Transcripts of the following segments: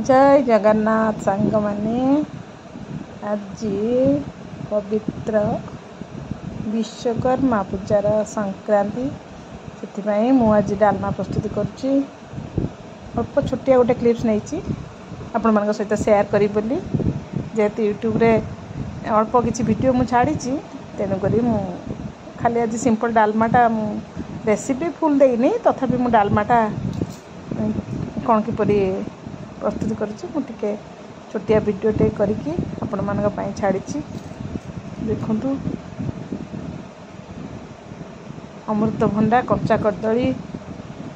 जय जगन्नाथ सांग माने आज पवित्र विश्वकर्मा पूजार संक्रांति से मुझे डालमा प्रस्तुत करुच्ची अल्प छोटिया गोटे क्लिप्स नहीं आपण मान सहित सेयार करी बोली जेहेतु यूट्यूब रे अल्प किसी वीडियो मुझे छाड़ी तेणुक खाली आज सिंपल डालमाटा रेसिपी फुल देनी तथापि मु डालमाटा कौन किपरि प्रस्तुत करुच्चे छोटिया वीडियोटे करिकी आपण मानक पई छाड़ी देखंतु अमृतभंडा कच्चा कदली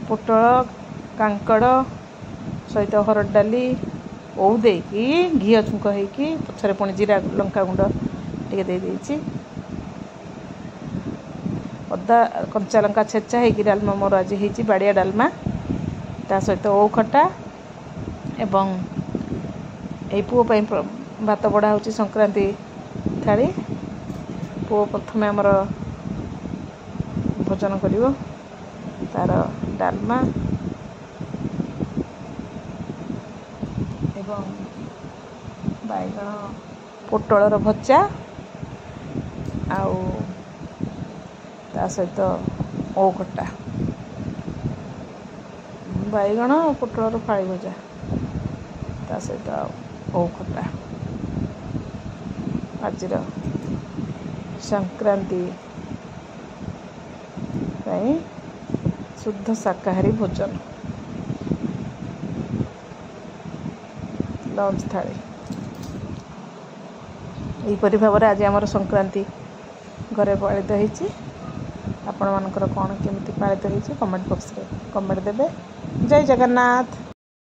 पोटल कांकड़ सहित हरड़ डाली ओ देकी घी छुंक होगी पछरे पुणी जीरा लंका गुंड टे दे अदा कंचा लंका छेचा होगी डालमा मोर आज हो बाड़िया डालमा ता सहित ओ खटा एवं यही पुओ भात बड़ा हो संक्रांति थाली पुओ प्रथम आमर भोजन करिवो तार डालमा एवं बैगण पोटलर भजा आउ ता सहित ओ खटा बैगण पोटलर फाड़ी भजा ता सहित ओ खटा आज संक्रांति शुद्ध शाकाहारी भोजन लंच थाली यहीपरि भाव आज आम संक्रांति घरे पालित होती आपण मानकर कौन केमिति पालित होती कमेंट बॉक्स रे कमेंट देबे। जय जगन्नाथ।